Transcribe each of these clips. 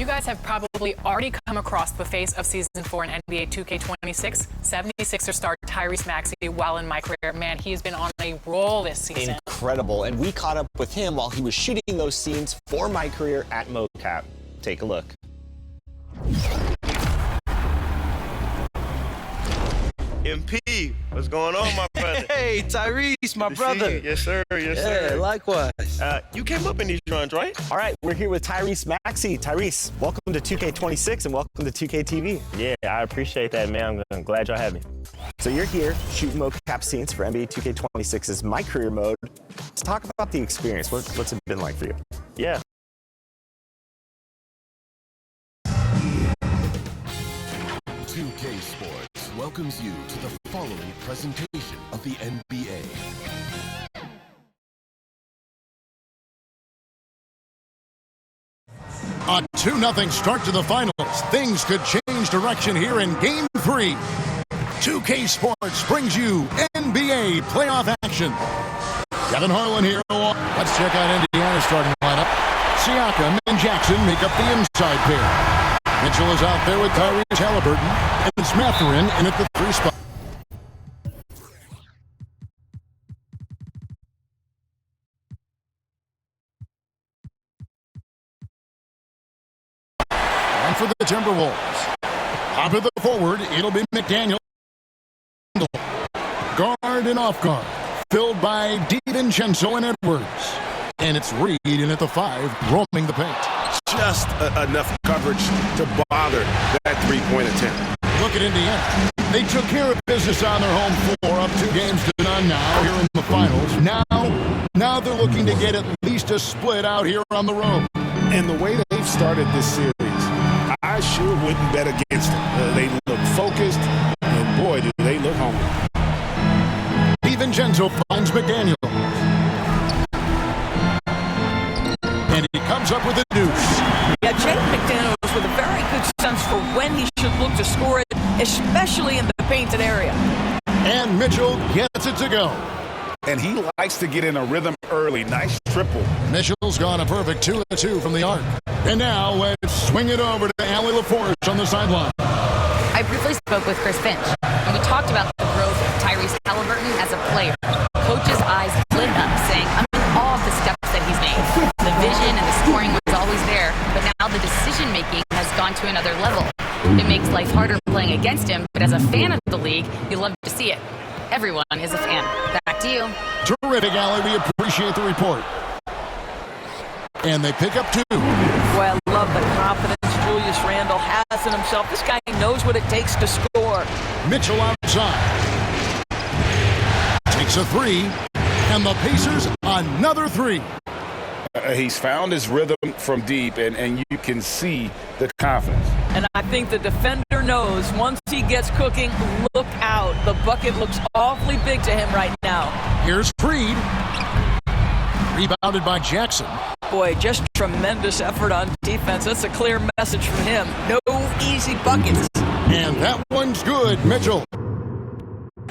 You guys have probably already come across the face of Season 4 in NBA 2K26. 76er star Tyrese Maxey, while in my career, man, he's been on a roll this season. Incredible. And we caught up with him while he was shooting those scenes for my career at MoCap. Take a look. MP, what's going on, my brother? Hey, Tyrese, my brother. Yes, sir. Yes, sir. Yeah, likewise. You came up in these runs, right? All right, we're here with Tyrese Maxey. Tyrese, welcome to 2K26 and welcome to 2K TV. Yeah, I appreciate that, man. I'm glad y'all have me. So you're here shooting mocap scenes for NBA 2K26's My Career Mode. Let's talk about the experience. What's it been like for you? Yeah. Sports welcomes you to the following presentation of the NBA. A 2-0 start to the finals. Things could change direction here in Game 3. 2K Sports brings you NBA playoff action. Kevin Harlan here. Let's check out Indiana's starting lineup. Siakam and Jackson make up the inside pair. Mitchell is out there with Tyrese Halliburton and Smatherin in at the 3 spot. And for the Timberwolves. Top of the forward, it'll be McDaniel. Guard and off guard, filled by DiVincenzo and Edwards. And it's Reed in at the 5, roaming the paint. Just enough coverage to bother that three-point attempt. Look at Indiana. They took care of business on their home floor, up 2 games to none now here in the finals. Now they're looking to get at least a split out here on the road. And the way they've started this series, I sure wouldn't bet against them. They look focused, and boy, do they look hungry. DiVincenzo finds McDaniel. And he comes up with a deuce. Yeah, Jake McDaniels with a very good sense for when he should look to score it, especially in the painted area. And Mitchell gets it to go. And he likes to get in a rhythm early. Nice triple. Mitchell's gone a perfect 2 of 2 from the arc. And now let's swing it over to Allie LaForge on the sideline. I briefly spoke with Chris Finch, and we talked about the growth of Tyrese Halliburton as a player. Coach's eyes lit up, saying, I'm in awe of the steps that he's made. The vision and the scoring was always there, but now the decision-making has gone to another level. It makes life harder playing against him, but as a fan of the league, you love to see it. Everyone is a fan. Back to you. Terrific, Allie. We appreciate the report. And they pick up 2. Boy, I love the confidence Julius Randle has in himself. This guy knows what it takes to score. Mitchell outside. Takes a 3. And the Pacers, another 3. He's found his rhythm from deep, and you can see the confidence. And I think the defender knows once he gets cooking, look out. The bucket looks awfully big to him right now. Here's Reed. Rebounded by Jackson. Boy, just tremendous effort on defense. That's a clear message from him. No easy buckets. And that one's good, Mitchell.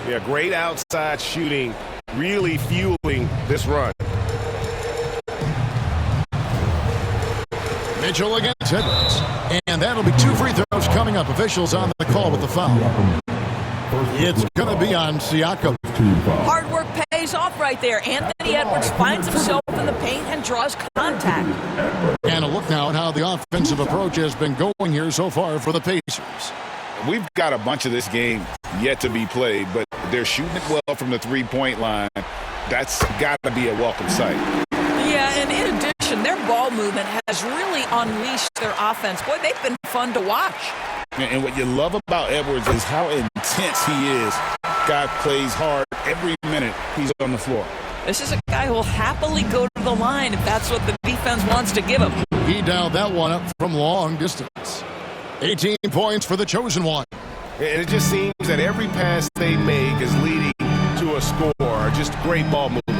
Yeah, great outside shooting, really fueling this run. Mitchell against Edwards. And that'll be 2 free throws coming up. Officials on the call with the foul. It's going to be on Siakam. Hard work pays off right there. Anthony Edwards finds himself in the paint and draws contact. And a look now at how the offensive approach has been going here so far for the Pacers. We've got a bunch of this game yet to be played, but they're shooting it well from the three-point line. That's got to be a welcome sight. Yeah, and in addition, their ball movement has really unleashed their offense. Boy, they've been fun to watch. And what you love about Edwards is how intense he is. Guy plays hard every minute he's on the floor. This is a guy who will happily go to the line if that's what the defense wants to give him. He dialed that one up from long distance. 18 points for the chosen one. And it just seems that every pass they make is leading to a score. Just great ball movement.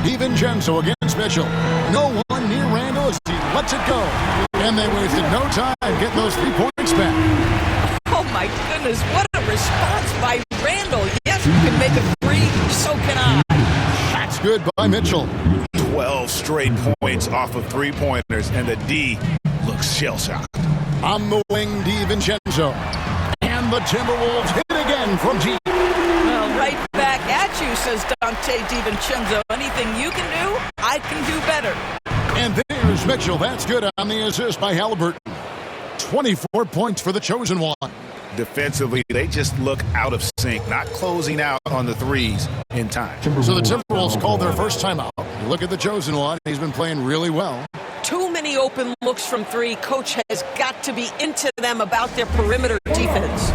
DiVincenzo against Mitchell. No one near Randle as he lets it go. And they wasted no time getting those 3 points back. Oh my goodness, what a response by Randle. Yes, you can make a 3, so can I. That's good by Mitchell. 12 12 straight points off of three-pointers, and the D looks shell-shocked. On the wing, DiVincenzo. And the Timberwolves hit again from deep. Well, right back at you, says Dante DiVincenzo. Anything you can do, I can do better. And there's Mitchell. That's good on the assist by Halliburton. 24 points for the chosen one. Defensively, they just look out of sync, not closing out on the threes in time. So the Timberwolves called their first timeout. You look at the chosen one. He's been playing really well. Too many open looks from three. Coach has got to be into them about their perimeter defense.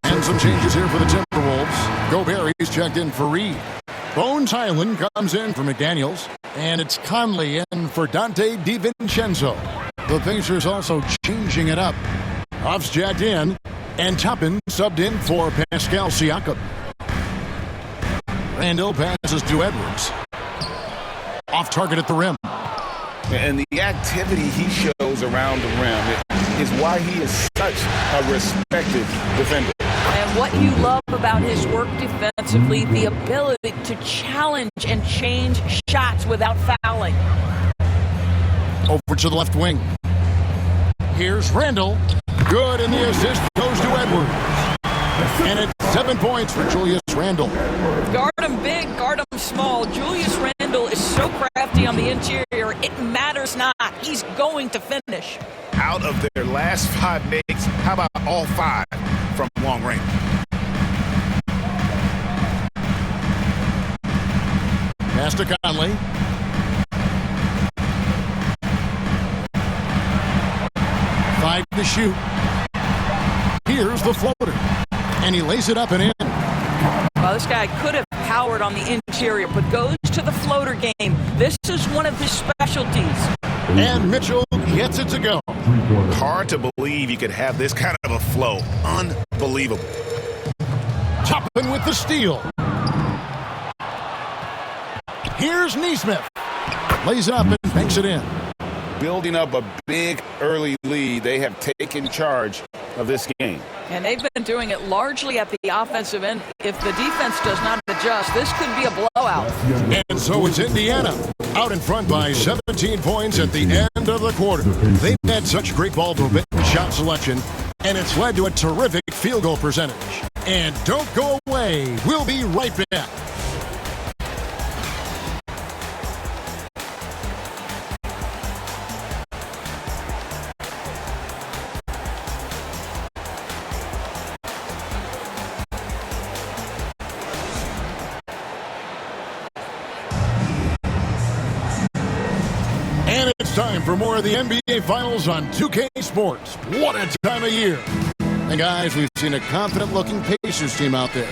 And some changes here for the Timberwolves. Gobert, he's checked in for Reed. Bones Highland comes in for McDaniels. And it's Conley in for Dante DiVincenzo. The Pacers also changing it up. Huff's jacked in. And Toppin subbed in for Pascal Siakam. Randall passes to Edwards. Off target at the rim. And the activity he shows around the rim is why he is such a respected defender. And what you love about his work defensively, the ability to challenge and change shots without fouling. Over to the left wing. Here's Randall. Good, and the assist goes to Edwards. And it's 7 points for Julius Randle. Guard him big, guard him small. Julius Randle is so crafty on the interior, it matters not. He's going to finish. Out of their last 5 makes, how about all 5 from long range? Pass to Conley. Five to shoot. Here's the floater. And he lays it up and in. Well, this guy could have powered on the interior, but goes to the floater game. This is one of his specialties. And Mitchell gets it to go. Hard to believe you could have this kind of a flow. Unbelievable. Toppin with the steal. Here's Neesmith. Lays it up and banks it in. Building up a big early lead, they have taken charge of this game. And they've been doing it largely at the offensive end. If the defense does not adjust, this could be a blowout. And so it's Indiana, out in front by 17 points at the end of the quarter. They've had such great ball movement and shot selection, and it's led to a terrific field goal percentage. And don't go away. We'll be right back. And it's time for more of the NBA Finals on 2K Sports. What a time of year. And guys, we've seen a confident-looking Pacers team out there.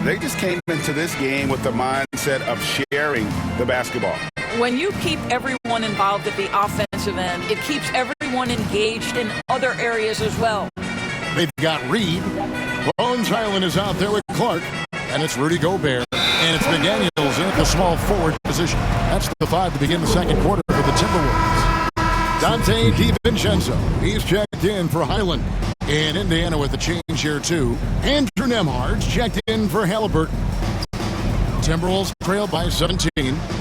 They just came into this game with the mindset of sharing the basketball. When you keep everyone involved at the offensive end, it keeps everyone engaged in other areas as well. They've got Reed. Bones Highland is out there with Clark. And it's Rudy Gobert. And it's McDaniels in at the small forward position. That's the 5 to begin the second quarter for the Timberwolves. Dante DiVincenzo. He's checked in for Highland. In Indiana with the change here, too. Andrew Nembhard's checked in for Halliburton. Timberwolves trail by 17.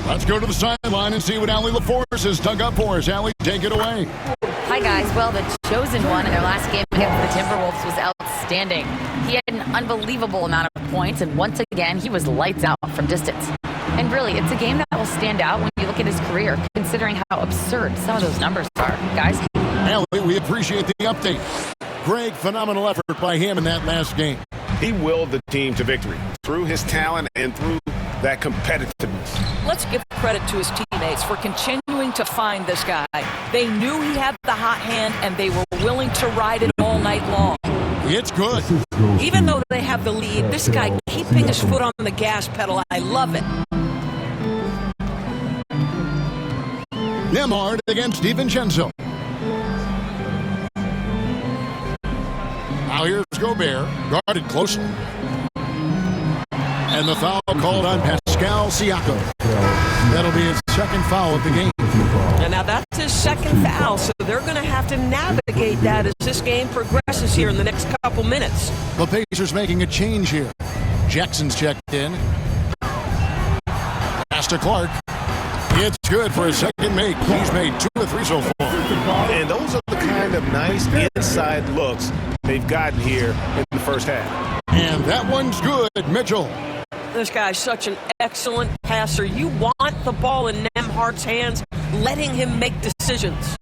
Let's go to the sideline and see what Allie LaForce has dug up for us. Allie, take it away. Hi, guys. Well, the chosen one in their last game against the Timberwolves was outstanding. He had an unbelievable amount of points, and once again, he was lights out from distance. And really, it's a game that will stand out when you look at his career, considering how absurd some of those numbers are. Guys? Allie, we appreciate the update. Greg, phenomenal effort by him in that last game. He willed the team to victory through his talent and through that competitiveness. Let's give credit to his teammates for continuing to find this guy. They knew he had the hot hand, and they were willing to ride it all night long. It's good. Even though they have the lead, this guy keeping his foot on the gas pedal, I love it. Nembhard against DiVincenzo. Now here's Gobert, guarded closely. And the foul called on Pascal Siakam. That'll be his second foul of the game. And now that's his second foul, so they're going to have to navigate that as this game progresses here in the next couple minutes. The Pacers making a change here. Jackson's checked in. Pass to Clark. It's good for a second make. He's made 2 of 3 so far. And those are the kind of nice inside looks they've gotten here in the first half. And that one's good, Mitchell. This guy's such an excellent passer. You want the ball in Nembhard's hands, letting him make decisions.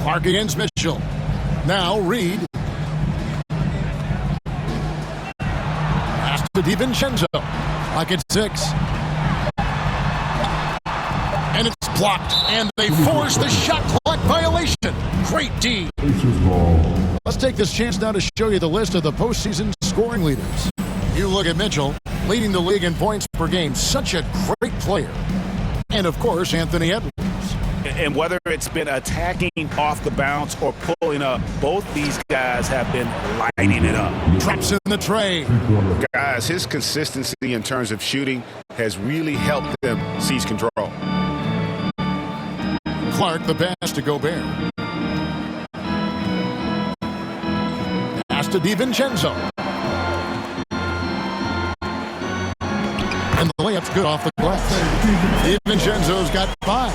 Clark against Mitchell. Now Reed. Pass to DiVincenzo. Like it's 6. And it's blocked. And they force the shot clock violation. Great D. Let's take this chance now to show you the list of the postseason scoring leaders. You look at Mitchell, leading the league in points per game. Such a great player. And, of course, Anthony Edwards. And whether it's been attacking off the bounce or pulling up, both these guys have been lighting it up. Traps in the tray. Guys, his consistency in terms of shooting has really helped them seize control. Clark, the pass to Gobert. Pass to DiVincenzo. And the layup's good off the glass. DiVincenzo's got 5.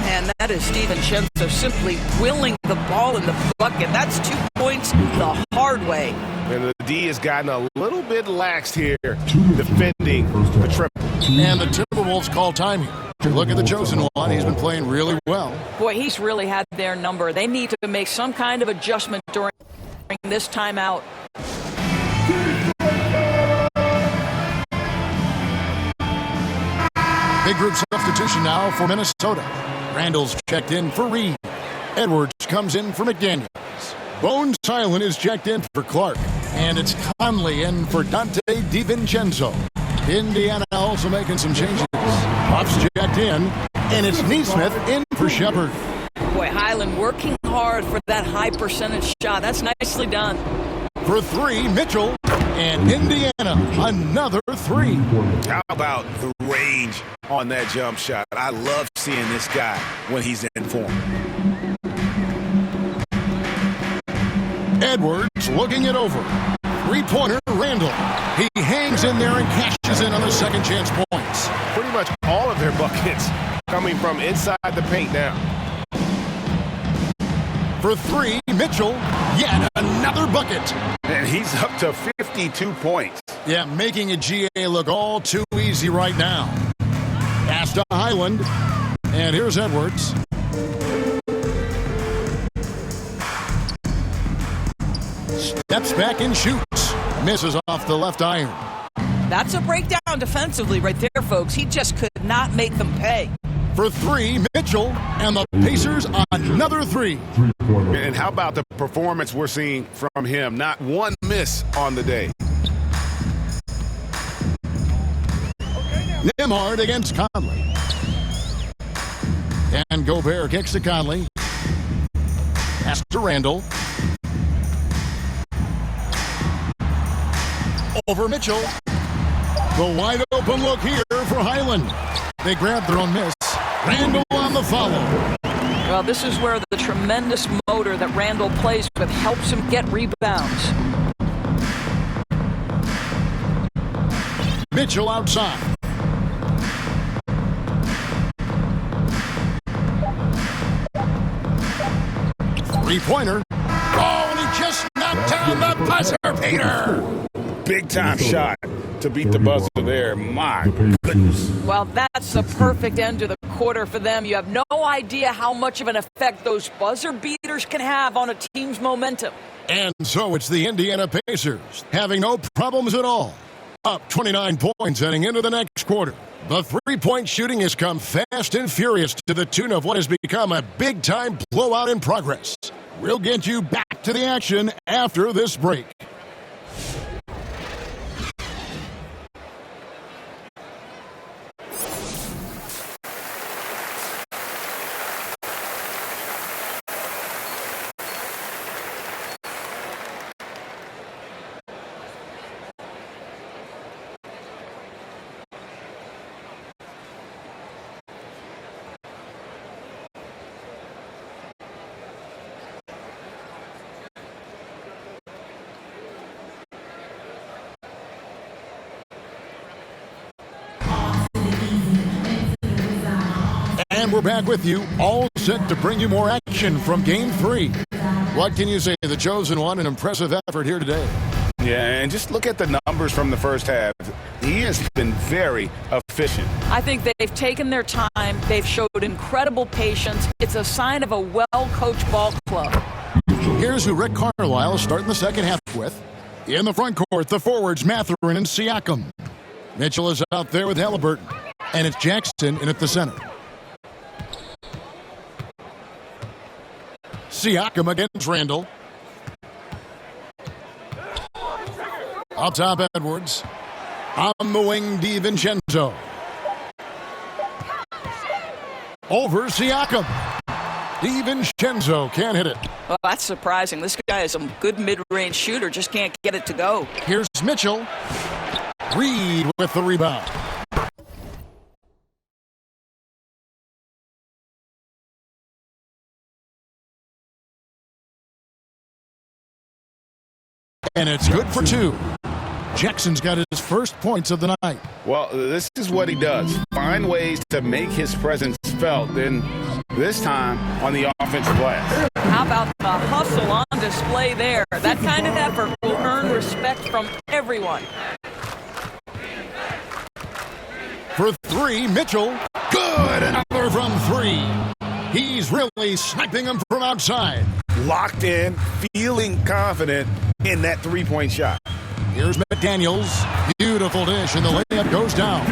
And that is DiVincenzo simply willing the ball in the bucket. That's 2 points the hard way. And the D has gotten a little bit laxed here, defending the triple. And the Timberwolves call time here. Look at the chosen one. He's been playing really well. Boy, he's really had their number. They need to make some kind of adjustment during this timeout. Big group substitution now for Minnesota. Randall's checked in for Reed. Edwards comes in for McDaniels. Bones Silent is checked in for Clark. And it's Conley in for Dante DiVincenzo. Indiana also making some changes. Puff's checked in. And it's Neesmith in for Shepard. Boy, Highland working hard for that high percentage shot. That's nicely done. For 3, Mitchell. And Indiana, another 3. How about the range on that jump shot? I love seeing this guy when he's in form. Edwards looking it over. 3-pointer, Randall. He hangs in there and cashes in on the second chance points. Pretty much all of their buckets coming from inside the paint now. For 3, Mitchell, yet another bucket. And he's up to 52 points. Yeah, making a GA look all too easy right now. Pass to Highland. And here's Edwards. Steps back and shoots. Misses off the left iron. That's a breakdown defensively right there, folks. He just could not make them pay. For 3, Mitchell, and the Pacers another 3. And how about the performance we're seeing from him? Not one miss on the day. Nembhard against Conley. And Gobert kicks to Conley. Pass to Randall. Over Mitchell. The wide open look here for Highland. They grab their own miss. Randall on the follow. Well, this is where the tremendous motor that Randall plays with helps him get rebounds. Mitchell outside. Three-pointer. Oh, and he just knocked down the buzzer, Peter. Big time shot to beat the buzzer there. My goodness. Well, that's the perfect end to the quarter for them. You have no idea how much of an effect those buzzer beaters can have on a team's momentum. And so it's the Indiana Pacers having no problems at all. Up 29 points heading into the next quarter. The three-point shooting has come fast and furious to the tune of what has become a big-time blowout in progress. We'll get you back to the action after this break. And we're back with you, all set to bring you more action from Game 3. What can you say? The chosen one, an impressive effort here today. Yeah, and just look at the numbers from the first half. He has been very efficient. I think they've taken their time. They've showed incredible patience. It's a sign of a well-coached ball club. Here's who Rick Carlisle is starting the second half with. In the front court, the forwards, Mathurin and Siakam. Mitchell is out there with Halliburton. And it's Jackson in at the center. Siakam against Randall. Up top, Edwards. On the wing, DiVincenzo. Over Siakam. DiVincenzo can't hit it. Well, that's surprising. This guy is a good mid-range shooter, just can't get it to go. Here's Mitchell. Reed with the rebound. And it's good for two. Jackson's got his first points of the night. Well, this is what he does. Find ways to make his presence felt, then this time on the offensive glass. How about the hustle on display there? That kind of effort will earn respect from everyone. For three, Mitchell. Good. Another from three. He's really sniping them from outside. Locked in, feeling confident in that three-point shot. Here's McDaniels. Beautiful dish, and the layup goes down.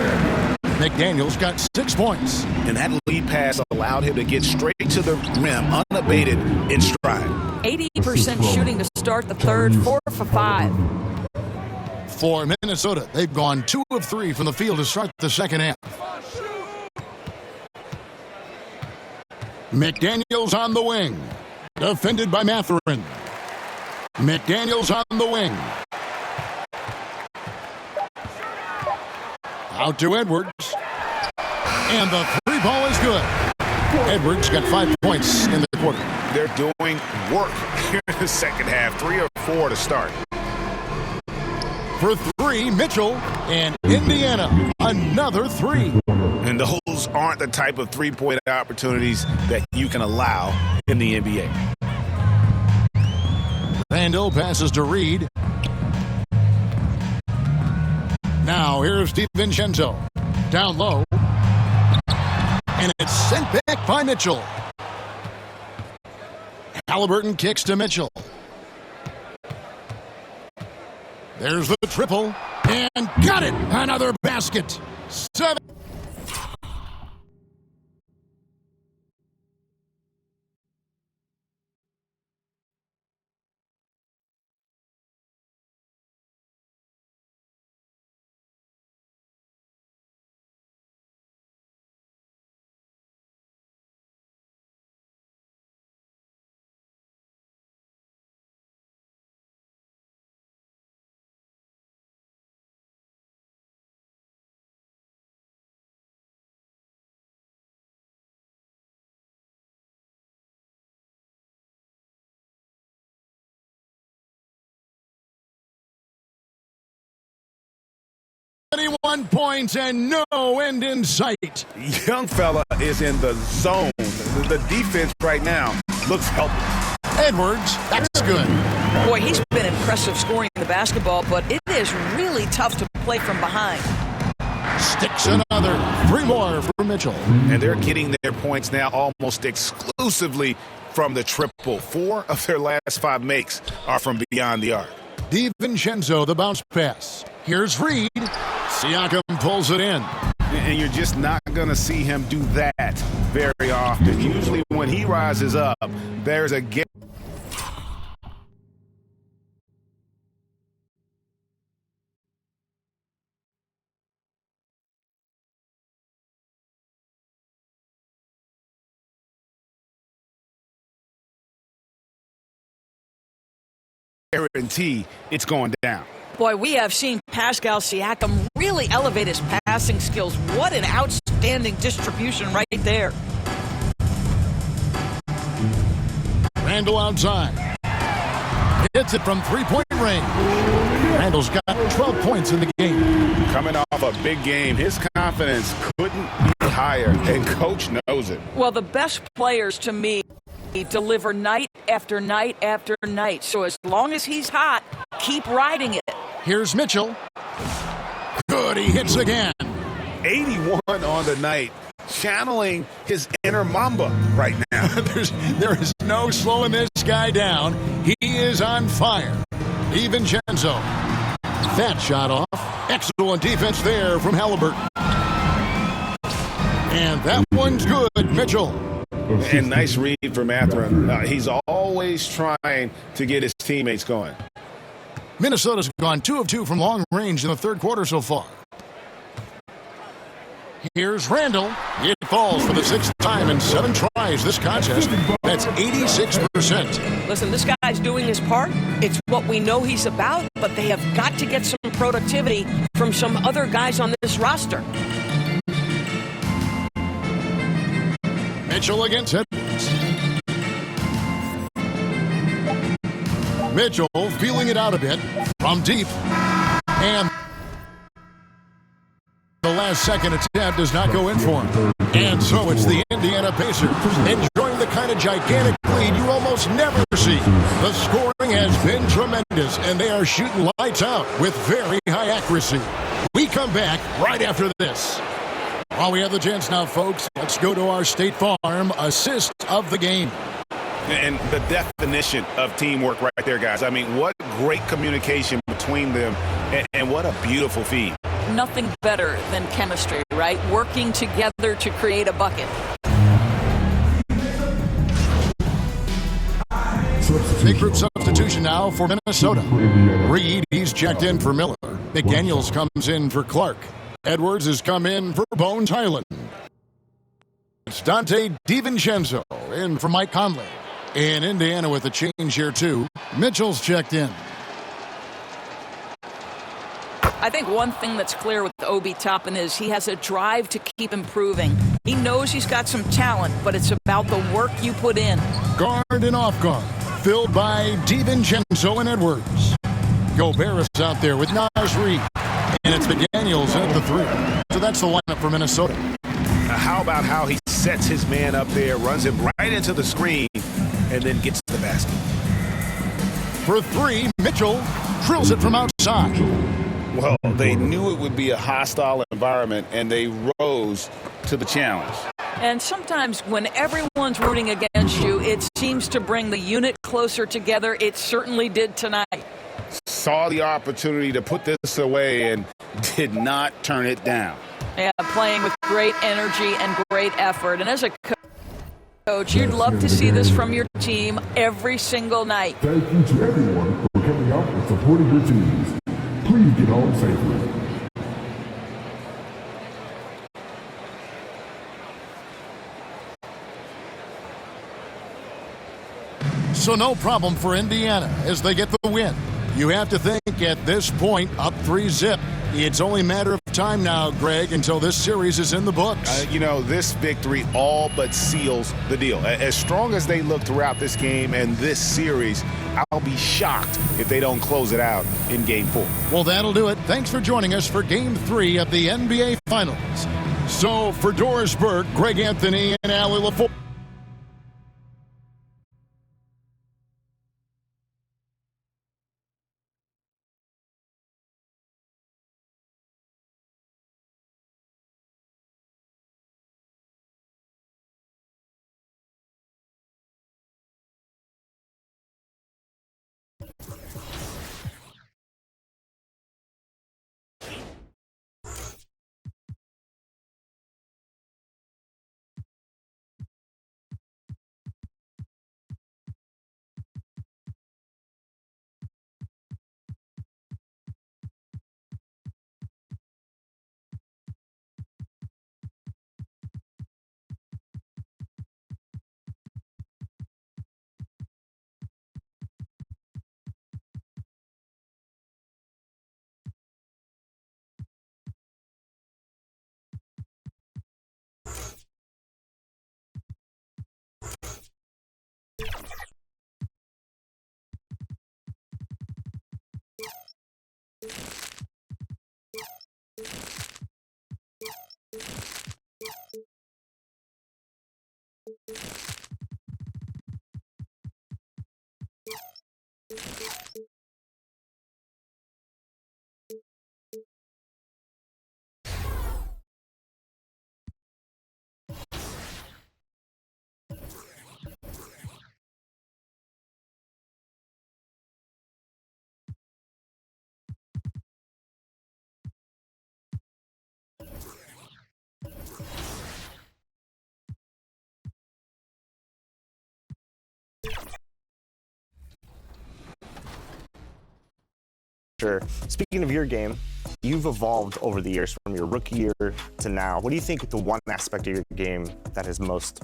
McDaniels got 6 points. And that lead pass allowed him to get straight to the rim, unabated in stride. 80% shooting to start the third, 4 for 5. For Minnesota, they've gone 2 of 3 from the field to start the second half. McDaniels on the wing. Defended by Mathurin. McDaniels on the wing. Out to Edwards. And the three ball is good. Edwards got 5 points in the quarter. They're doing work here in the second half. 3 or 4 to start. For three, Mitchell, and Indiana, another 3. And those aren't the type of three-point opportunities that you can allow in the NBA. Randall passes to Reed. Now here's DiVincenzo. Down low. And it's sent back by Mitchell. Halliburton kicks to Mitchell. There's the triple. And got it! Another basket. 7. Points and no end in sight. Young fella is in the zone. The defense right now looks helpless. Edwards, that's good. Boy, he's been impressive scoring the basketball, but it is really tough to play from behind. Sticks another. 3 more for Mitchell. And they're getting their points now almost exclusively from the triple. 4 of their last 5 makes are from beyond the arc. DiVincenzo, the bounce pass. Here's Reed. Siakam pulls it in. And you're just not going to see him do that very often. Usually when he rises up, there's a gap. Guarantee it's going down. Boy, we have seen Pascal Siakam really elevate his passing skills. What an outstanding distribution right there. Randall outside. Hits it from three-point range. Randall's got 12 points in the game. Coming off a big game, his confidence couldn't be higher, and Coach knows knows it. Well, the best players to me deliver night after night after night. So as long as he's hot, keep riding it. Here's Mitchell. Good, he hits again. 81 on the night, channeling his inner Mamba right now. There is no slowing this guy down. He is on fire. DiVincenzo. That shot off. Excellent defense there from Halliburton. And that one's good, Mitchell. And nice read from Mathurin. He's always trying to get his teammates going. Minnesota's gone 2 of 2 from long range in the third quarter so far. Here's Randall. It falls for the 6th time in 7 tries this contest. That's 86%. Listen, this guy's doing his part. It's what we know he's about, but they have got to get some productivity from some other guys on this roster. Mitchell against Edwards. Mitchell feeling it out a bit from deep. And the last second attempt does not go in for him. And so it's the Indiana Pacers enjoying the kind of gigantic lead you almost never see. The scoring has been tremendous, and they are shooting lights out with very high accuracy. We come back right after this. While we have the chance now, folks, let's go to our State Farm assist of the game. And the definition of teamwork right there, guys. I mean, what great communication between them, and what a beautiful feed. Nothing better than chemistry, right? Working together to create a bucket. Big group substitution now for Minnesota. Reed, he's checked in for Miller. McDaniels comes in for Clark. Edwards has come in for Bones Highland. It's Dante DiVincenzo in for Mike Conley. In Indiana with a change here, too. Mitchell's checked in. I think one thing that's clear with Obi Toppin is he has a drive to keep improving. He knows he's got some talent, but it's about the work you put in. Guard and off guard, filled by DiVincenzo and Edwards. Gobert is out there with Naz Reid. And it's McDaniels at the 3. So that's the lineup for Minnesota. How about how he sets his man up there, runs him right into the screen, and then gets to the basket. For 3, Mitchell drills it from outside. Well, they knew it would be a hostile environment, and they rose to the challenge. And sometimes when everyone's rooting against you, it seems to bring the unit closer together. It certainly did tonight. Saw the opportunity to put this away and did not turn it down. Yeah, playing with great energy and great effort. And as a coach, you'd love to see this from your team every single night. Thank you to everyone for coming out and supporting your teams. Please get home safely. So no problem for Indiana as they get the win. You have to think at this point, up 3-0. It's only a matter of time now, Greg, until this series is in the books. This victory all but seals the deal. As strong as they look throughout this game and this series, I'll be shocked if they don't close it out in Game 4. Well, that'll do it. Thanks for joining us for Game 3 of the NBA Finals. So for Doris Burke, Greg Anthony, and Allie LaForge. sure. Speaking of your game, you've evolved over the years from your rookie year to now. What do you think the one aspect of your game that has most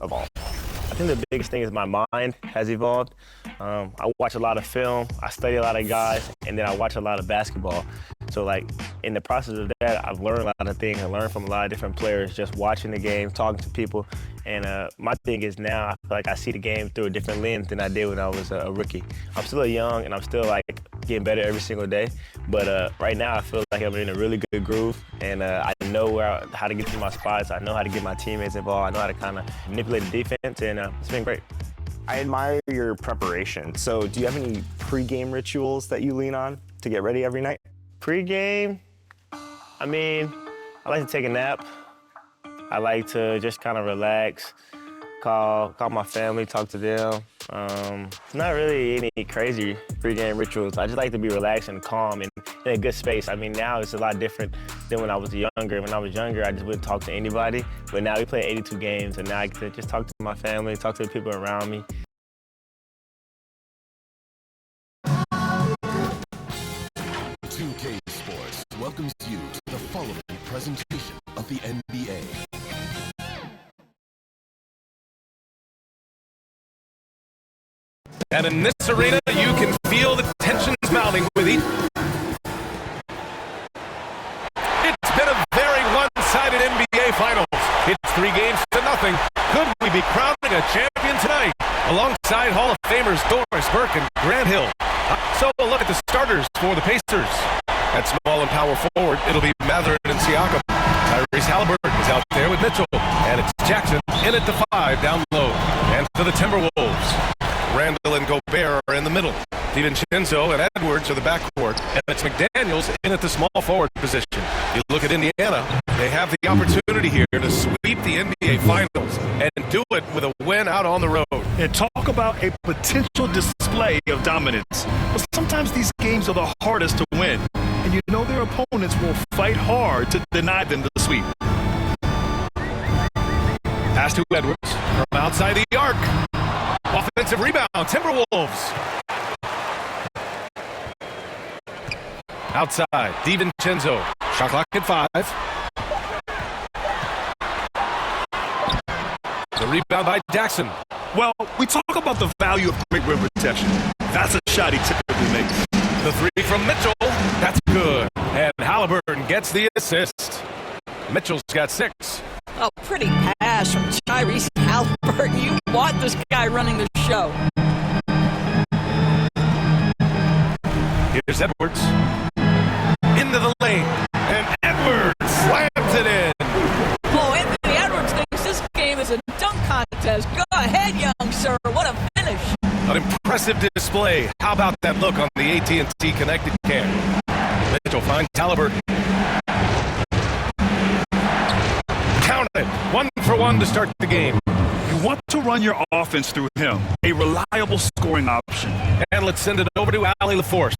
evolved? I think the biggest thing is my mind has evolved. I watch a lot of film, I study a lot of guys, and then I watch a lot of basketball. So like in the process of that, I've learned a lot of things. I learned from a lot of different players, just watching the game, talking to people. And my thing is now I feel like I see the game through a different lens than I did when I was a rookie. I'm still young and I'm still like getting better every single day. But right now I feel like I'm in a really good groove, and I know how to get to my spots. I know how to get my teammates involved. I know how to kind of manipulate the defense, and it's been great. I admire your preparation. So do you have any pre-game rituals that you lean on to get ready every night? Pre-game, I mean, I like to take a nap. I like to just kind of relax, call my family, talk to them. Not really any crazy pre-game rituals. I just like to be relaxed and calm and in a good space. I mean, now it's a lot different than when I was younger. When I was younger, I just wouldn't talk to anybody. But now we play 82 games, and now I get to just talk to my family, talk to the people around me. Sports welcomes you to the following presentation of the NBA. And in this arena, you can feel the tensions mounting with each. It's been a very one-sided NBA Finals. It's 3-0. Could we be crowning a champion tonight? Alongside Hall of Famers Doris Burke and Grant Hill. So a look at the starters for the Pacers. At small and power forward, it'll be Mathurin and Siakam. Tyrese Halliburton is out there with Mitchell. And it's Jackson in at the 5 down low. And for the Timberwolves, Randall and Gobert are in the middle. DiVincenzo and Edwards are the backcourt. And it's McDaniels in at the small forward position. You look at Indiana, they have the opportunity here to sweep the NBA Finals and do it with a win out on the road. And talk about a potential display of dominance. But sometimes these games are the hardest to win. And you know their opponents will fight hard to deny them the sweep. Pass to Edwards from outside the arc. Offensive rebound, Timberwolves. Outside, DiVincenzo. Shot clock at 5. The rebound by Jackson. Well, we talk about the value of quick rim protection. That's a shot he typically makes. The 3 from Mitchell. That's good. And Halliburton gets the assist. Mitchell's got 6. Oh, pretty pass from Tyrese Halliburton. You want this guy running the show. Here's Edwards. Into the lane. And Edwards slams it in. Oh, Anthony Edwards thinks this game is a dunk contest. Go ahead, young sir. What a finish. An impressive display. How about that look on the AT&T connected cam? Mitchell finds Halliburton. Count it. 1 for 1 to start the game. You want to run your offense through him. A reliable scoring option. And let's send it over to Allie LaForce.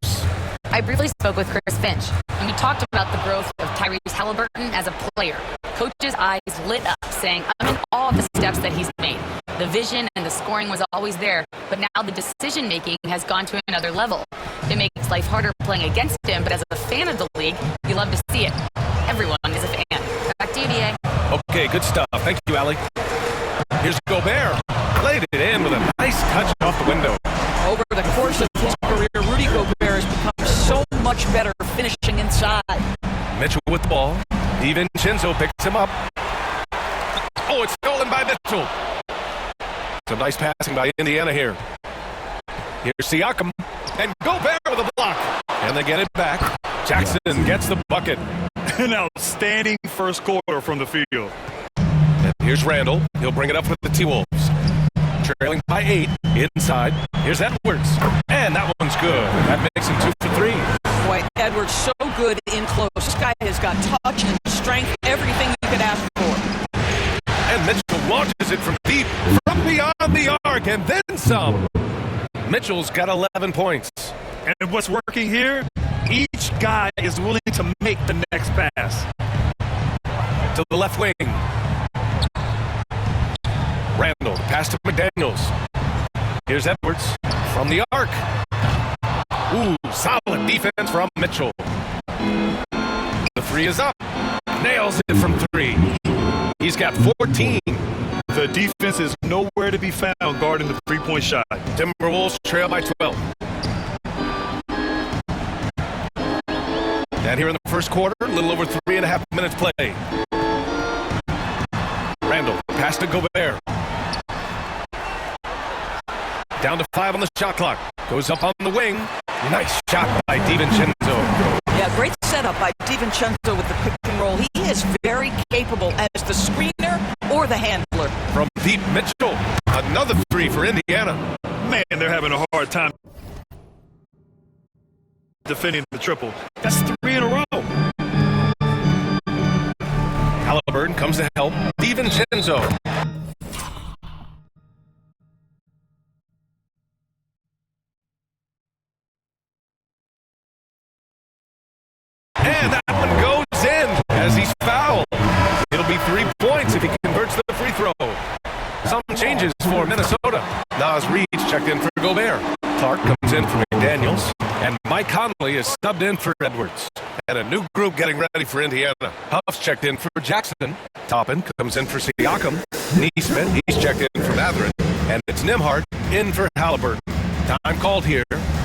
I briefly spoke with Chris Finch, and we talked about the growth of Tyrese Halliburton as a player. Coach's eyes lit up, saying, I'm in awe of the steps that he's made. The vision and the scoring was always there, but now the decision-making has gone to another level. It makes life harder playing against him, but as a fan of the league, you love to see it. Everyone is a fan. Back to you, DA. Okay, good stuff. Thank you, Allie. Here's Gobert. Laid it in with a nice touch off the window. Over the course of his career, Rudy Gobert has become so much better finishing inside. Mitchell with the ball. DiVincenzo picks him up. Oh, it's stolen by Mitchell. Some nice passing by Indiana here. Here's Siakam. And Gobert with a block. And they get it back. Jackson gets the bucket. An outstanding first quarter from the field. And here's Randall. He'll bring it up with the T-Wolves. Trailing by 8. Inside. Here's Edwards. And that one's good. That makes him 2 for 3. Boy, Edwards so good in close. This guy has got touch and strength, everything you could ask for. And Mitchell launches it from deep, from beyond the arc, and then some. Mitchell's got 11 points. And what's working here? Each guy is willing to make the next pass. To the left wing. Randall, pass to McDaniels. Here's Edwards from the arc. Ooh, solid defense from Mitchell. The three is up. Nails it from three. He's got 14. The defense is nowhere to be found guarding the three-point shot. Timberwolves trail by 12. And here in the first quarter, a little over 3.5 minutes play. Randall, pass to Gobert. Down to 5 on the shot clock. Goes up on the wing. Nice shot by DiVincenzo. Yeah, great setup by DiVincenzo with the pick and roll. He is very capable as the screener or the handler. From deep, Mitchell. Another three for Indiana. Man, they're having a hard time defending the triple. That's 3 in a row. Halliburton comes to help DiVincenzo. And that one goes in as he's fouled. It'll be 3 points if he converts the free throw. Some changes for Minnesota. Nas Reed checked in for Gobert. Clark comes in for McDaniels. And Mike Conley is subbed in for Edwards. And a new group getting ready for Indiana. Huff's checked in for Jackson. Toppin comes in for Siakam. Neesmith, he's checked in for Mathurin. And it's Nembhard in for Halliburton. Time called here.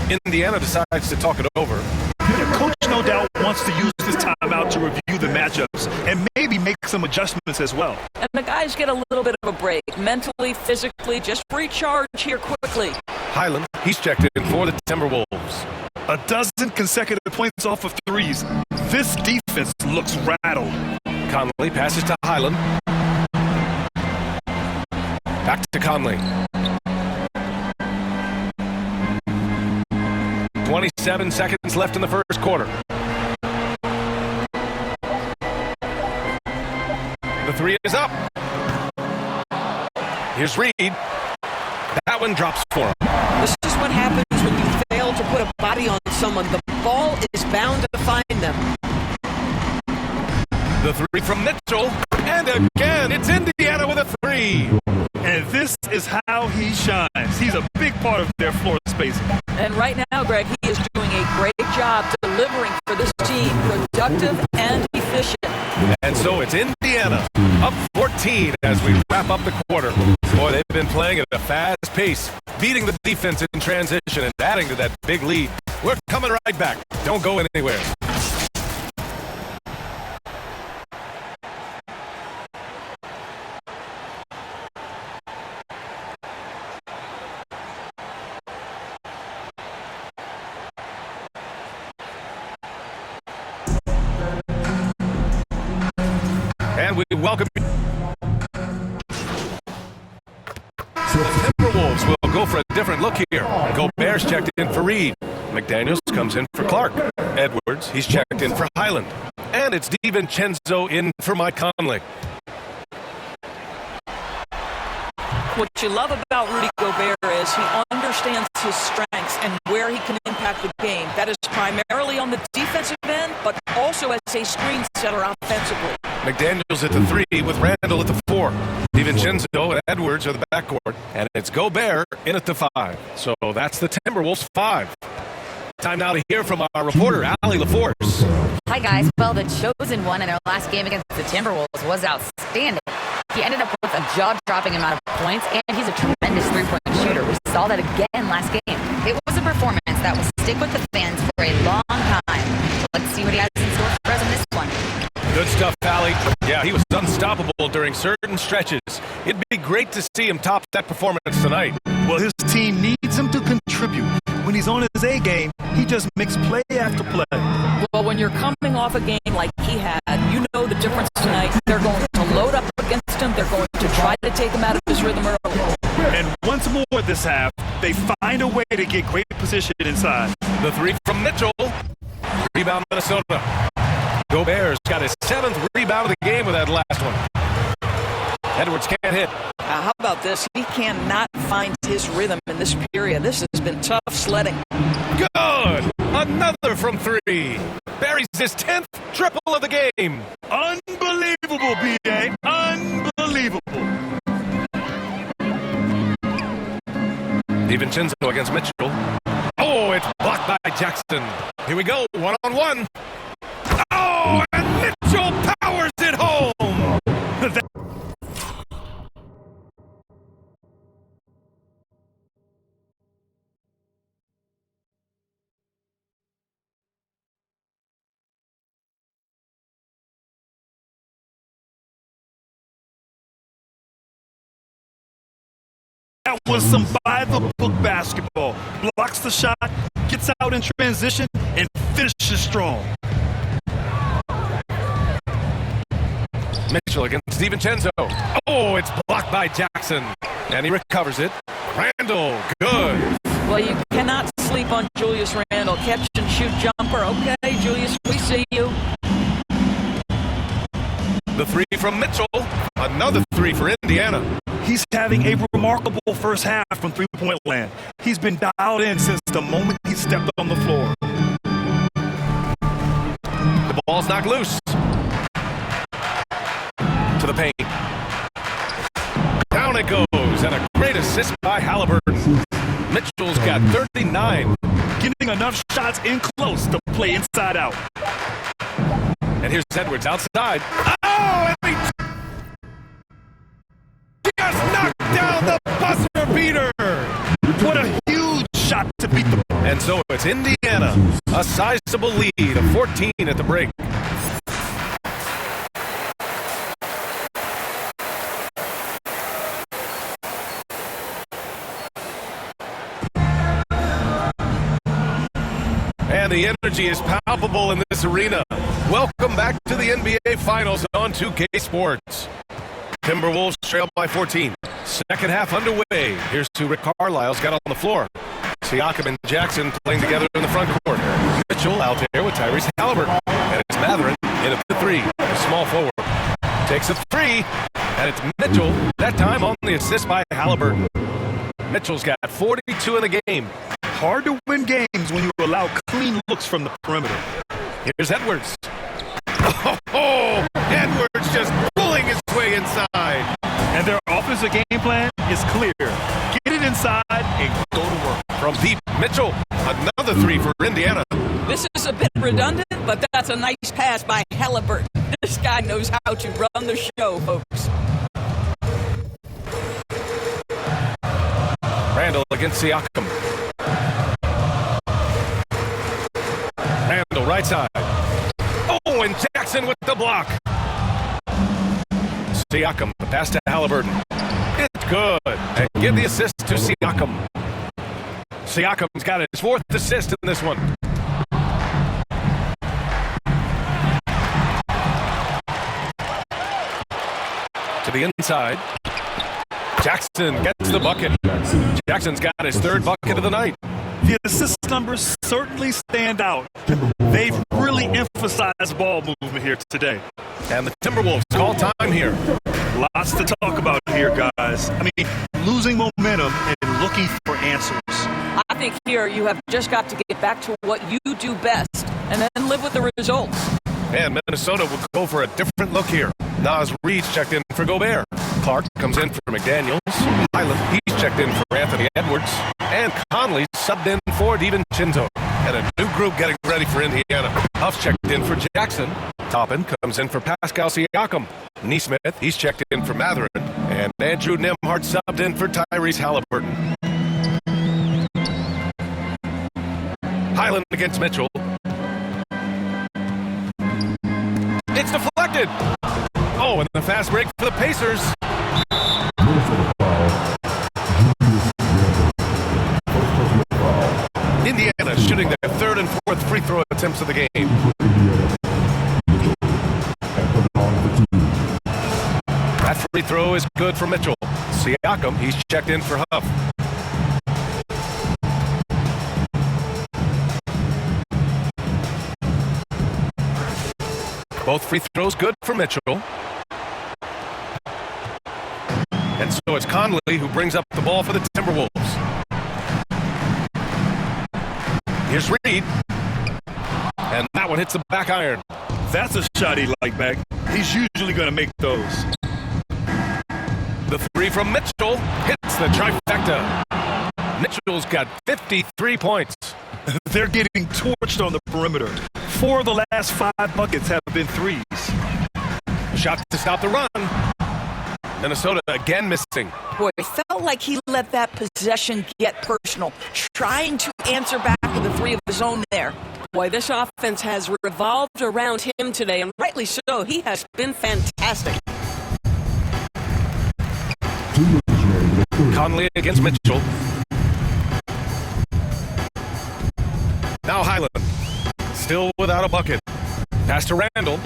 Indiana decides to talk it over. The coach, no doubt, wants to use this timeout to review the matchups and maybe make some adjustments as well. And the guys get a little bit of a break. Mentally, physically, just recharge here quickly. Highland, he's checked in for the Timberwolves. A dozen consecutive points off of threes. This defense looks rattled. Conley passes to Highland. Back to Conley. 27 seconds left in the first quarter. The three is up. Here's Reed. That one drops for him. This is what happens when you fail to put a body on someone. The ball is bound to find them. The three from Mitchell. And again, it's Indiana with a three. And this is how he shines. He's a big part of their floor spacing. And right now, Greg, he is doing a great job delivering for this team, productive and efficient. And so it's Indiana up 14 as we wrap up the quarter. Boy, they've been playing at a fast pace, beating the defense in transition and adding to that big lead. We're coming right back. Don't go anywhere. And we welcome you. The Timberwolves will go for a different look here. Gobert's checked in for Reed. McDaniels comes in for Clark. Edwards, he's checked in for Highland. And it's DiVincenzo in for Mike Conley. What you love about Rudy Gobert is he understands his strengths and where he can impact the game. That is primarily on the defensive end, but also as a screen setter offensively. McDaniels at the three with Randall at the four. DiVincenzo and Edwards are the backcourt. And it's Gobert in at the five. So that's the Timberwolves 5. Time now to hear from our reporter, Allie LaForce. Hi, guys. Well, the chosen one in their last game against the Timberwolves was outstanding. He ended up with a jaw-dropping amount of points, and he's a tremendous three-point shooter. We saw that again last game. It was a performance that will stick with the fans for a long time. Let's see what he has in store for us in this one. Good stuff, Allie. Yeah, he was unstoppable during certain stretches. It'd be great to see him top that performance tonight. Well, his team needs him to contribute. When he's on his A game, he just makes play after play. Well, when you're coming off a game like he had, you know the difference tonight. They're going to load up against him. They're going to try to take him out of his rhythm early. And once more this half, they find a way to get great position inside. The three from Mitchell. Rebound Minnesota. Gobert's got his 7th rebound of the game with that last one. Edwards can't hit. How about this? He cannot find his rhythm in this period. This has been tough sledding. Good! Another from three. Buries his 10th triple of the game. Unbelievable, B.A. Unbelievable. DiVincenzo against Mitchell. Oh, it's blocked by Jackson. That was some by-the-book basketball. Blocks the shot, gets out in transition, and finishes strong. Mitchell against DiVincenzo. Oh, it's blocked by Jackson. And he recovers it. Randall, good. Well, you cannot sleep on Julius Randle. Catch and shoot jumper. Okay, Julius, we see you. The three from Mitchell. Another three for Indiana. He's having a remarkable first half from three-point land. He's been dialed in since the moment he stepped on the floor. The ball's knocked loose. To the paint. Down it goes, and a great assist by Halliburton. Mitchell's got 39. Getting enough shots in close to play inside out. And here's Edwards outside. Oh, and he just knocked down the buzzer beater. What a huge shot to beat the... And so it's Indiana, a sizable lead of 14 at the break. And the energy is palpable in this arena. Welcome back to the NBA Finals on 2K Sports. Timberwolves trail by 14. Second half underway. Here's to Rick Carlisle's got on the floor. Siakam and Jackson playing together in the front court. Mitchell out there with Tyrese Halliburton. And it's Mathurin in at the three. A small forward. Takes a three. And it's Mitchell, that time on the assist by Halliburton. Mitchell's got 42 in the game. Hard to win games when you allow clean looks from the perimeter. Here's Edwards. Oh, Edwards just pulling his way inside. And their offensive game plan is clear. Get it inside and go to work. From deep, Mitchell. Another three for Indiana. This is a bit redundant, but that's a nice pass by Halliburton. This guy knows how to run the show, folks. Randall against Siakam. Randall right side. Oh, and Jackson with the block. Siakam, the pass to Halliburton. It's good. And give the assist to Siakam. Siakam's got his fourth assist in this one. To the inside. Jackson gets the bucket. Jackson's got his third bucket of the night. The assist numbers certainly stand out. They've really emphasized ball movement here today. And the Timberwolves call time here. Lots to talk about here, guys. I mean, losing momentum and looking for answers. I think here you have just got to get back to what you do best and then live with the results. And Minnesota will go for a different look here. Naz Reid's checked in for Gobert. Clark comes in for McDaniels. Highland, he's checked in for Anthony Edwards. And Conley subbed in for DiVincenzo. And a new group getting ready for Indiana. Huff's checked in for Jackson. Toppin comes in for Pascal Siakam. Neesmith, he's checked in for Mathurin. And Andrew Nembhard subbed in for Tyrese Halliburton. Highland against Mitchell. It's deflected. Oh, and the fast break for the Pacers. Indiana shooting their third and fourth free throw attempts of the game. That free throw is good for Mitchell. Siakam, he's checked in for Huff. Both free throws good for Mitchell. And so it's Conley who brings up the ball for the Timberwolves. Here's Reid. And that one hits the back iron. That's a shot he like back. He's usually going to make those. The three from Mitchell hits the trifecta. Mitchell's got 53 points. They're getting torched on the perimeter. 4 of the last 5 buckets have been threes. Shot to stop the run. Minnesota again missing. Boy, it felt like he let that possession get personal, trying to answer back with the three of his own there. Boy, this offense has revolved around him today, and rightly so. He has been fantastic. Conley against Mitchell. Now Highland, still without a bucket. Pass to Randall.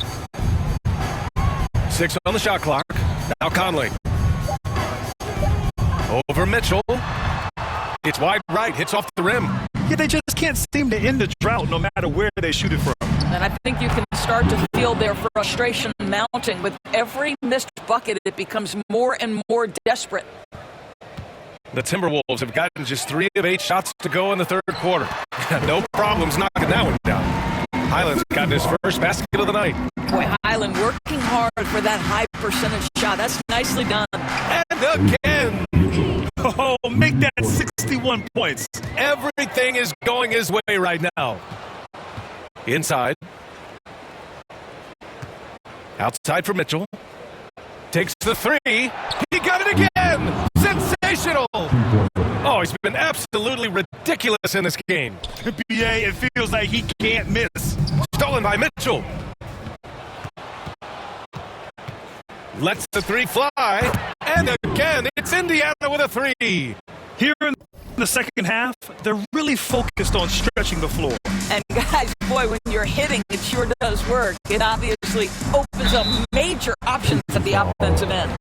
6 on the shot clock. Now Conley. Over Mitchell. It's wide right, hits off the rim. Yeah, they just can't seem to end the drought no matter where they shoot it from. And I think you can start to feel their frustration mounting. With every missed bucket, it becomes more and more desperate. The Timberwolves have gotten just 3 of 8 shots to go in the third quarter. No problems knocking that one down. Highland's gotten his first basket of the night. Boy, Highland working hard for that high percentage shot. That's nicely done. And again. Oh, make that 61 points. Everything is going his way right now. Inside. Outside for Mitchell. Takes the 3. He got it again. Sensational. Oh, he's been absolutely ridiculous in this game. NBA, it feels like he can't miss. Stolen by Mitchell. Lets the 3 fly. And again, it's Indiana with a 3. Here in the second half, they're really focused on stretching the floor. And guys, boy, when you're hitting, it sure does work. It obviously opens up major options at the offensive end.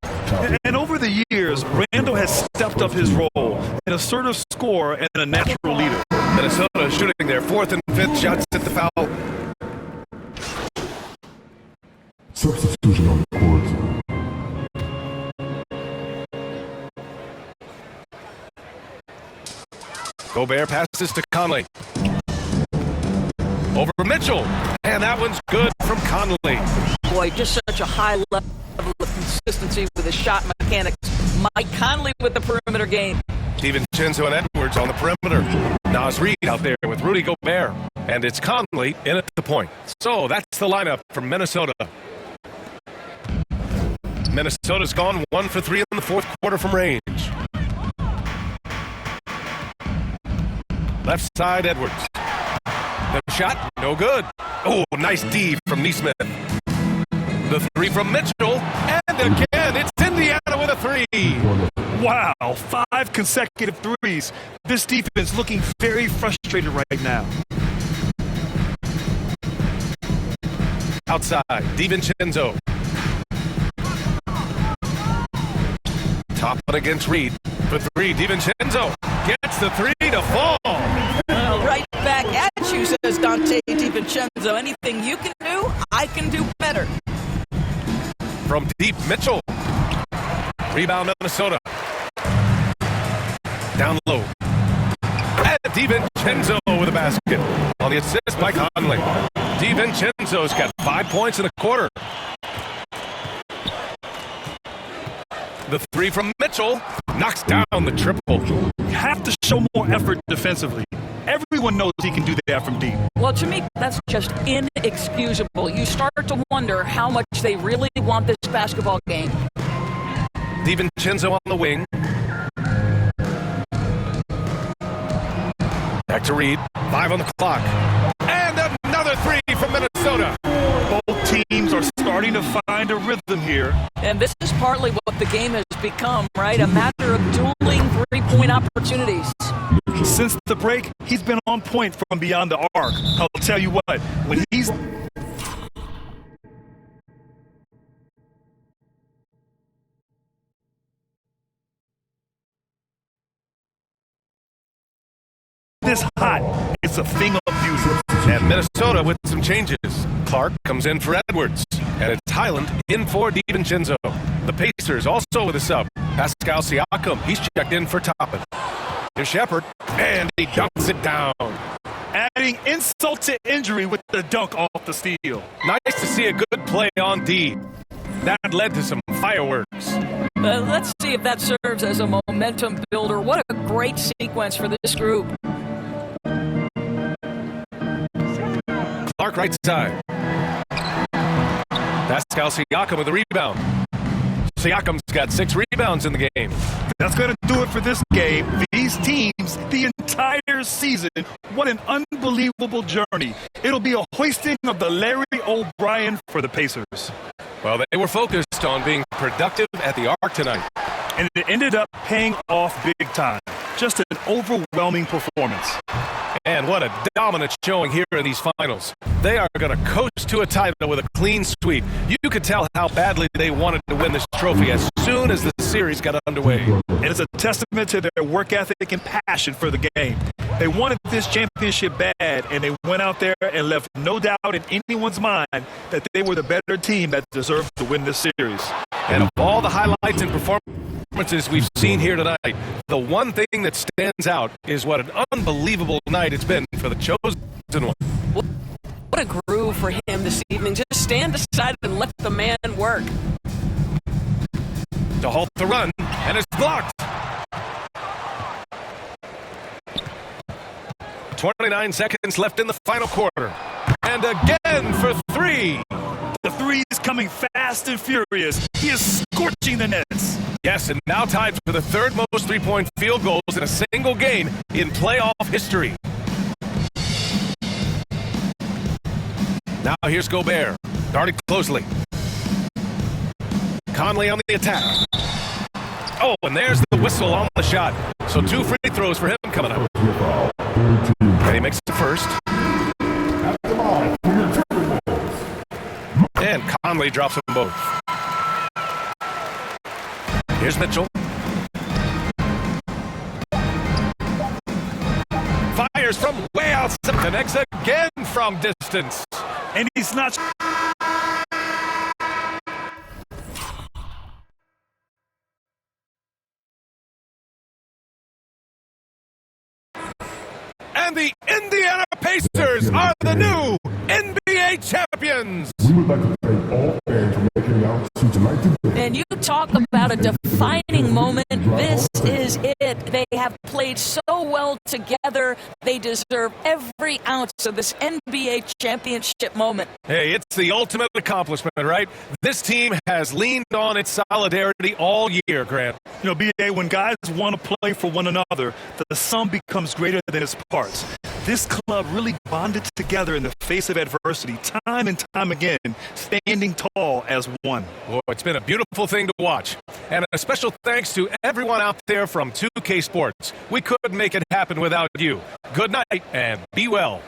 And over the years, Randall has stepped up his role, an assertive scorer and a natural leader. Minnesota shooting their 4th and 5th shots at the foul. Substitution on the court. Gobert passes to Conley. Over Mitchell. And that one's good from Conley. Boy, just such a high level of consistency with his shot mechanics. Mike Conley with the perimeter game. DiVincenzo and Edwards on the perimeter. Nas Reed out there with Rudy Gobert. And it's Conley in at the point. So that's the lineup from Minnesota. Minnesota's gone 1 for 3 in the fourth quarter from range. Left side, Edwards. The shot, no good. Oh, nice D from Neesmith. The 3 from Mitchell. And again, it's Indiana with a 3. Wow, 5 consecutive threes. This defense looking very frustrated right now. Outside, DiVincenzo. Top it against Reed. For 3, DiVincenzo gets the 3 to fall. Right back at you, says Dante DiVincenzo. Anything you can do, I can do better. From deep, Mitchell. Rebound, Minnesota. Down low. And DiVincenzo with a basket. On the assist by Conley. DiVincenzo's got 5 points in the quarter. The 3 from Mitchell knocks down the triple. You have to show more effort defensively. Everyone knows he can do that from deep. Well, to me, that's just inexcusable. You start to wonder how much they really want this basketball game. DiVincenzo on the wing. Back to Reed. 5 on the clock. And another 3 from Minnesota. Both teams are starting to find a rhythm here. And this is partly what the game has become, right? A matter of dueling three-point opportunities. Since the break, he's been on point from beyond the arc. I'll tell you what, when he's this hot, it's a thing of beauty. And Minnesota with some changes. Clark comes in for Edwards. And it's Highland in for DiVincenzo. The Pacers also with a sub. Pascal Siakam, he's checked in for Toppin. Here's Shepard, and he dunks it down. Adding insult to injury with the dunk off the steal. Nice to see a good play on D. That led to some fireworks. Let's see if that serves as a momentum builder. What a great sequence for this group. Clark right side. Pascal Siakam with a rebound. Siakam's got 6 rebounds in the game. That's going to do it for this game. These teams, the entire season, what an unbelievable journey. It'll be a hoisting of the Larry O'Brien for the Pacers. Well, they were focused on being productive at the arc tonight. and it ended up paying off big time. Just an overwhelming performance. And what a dominant showing here in these finals. They are going to coast to a title with a clean sweep. You could tell how badly they wanted to win this trophy as soon as the series got underway. And it's a testament to their work ethic and passion for the game. They wanted this championship bad, and they went out there and left no doubt in anyone's mind that they were the better team that deserved to win this series. And of all the highlights and performances we've seen here tonight, the one thing that stands out is what an unbelievable night it's been for the chosen one. What a groove for him this evening. Just stand aside and let the man work. To halt the run, and it's blocked. 29 seconds left in the final quarter. And again for three. The three is coming fast and furious. He is scorching the nets. Yes, and now tied for the third most three-point field goals in a single game in playoff history. Now here's Gobert, guarded closely. Conley on the attack. Oh, and there's the whistle on the shot. So 2 free throws for him coming up. And he makes the first. And Conley drops them both. Here's Mitchell. Fires from way outside. Connects again from distance. And he's not... And the Indiana Pacers are the new NBA champions. We would like to thank all fans for making it out to tonight's event. And you talk about a defining moment. This is it. They have played so well together. They deserve every ounce of this NBA championship moment. Hey, it's the ultimate accomplishment, right? This team has leaned on its solidarity all year, Grant. You know, B.A., when guys want to play for one another, the sum becomes greater than its parts. This club really bonded together in the face of adversity, time and time again, standing tall as one. Boy, it's been a beautiful thing to watch. And a special thanks to everyone out there from 2K Sports. We couldn't make it happen without you. Good night and be well.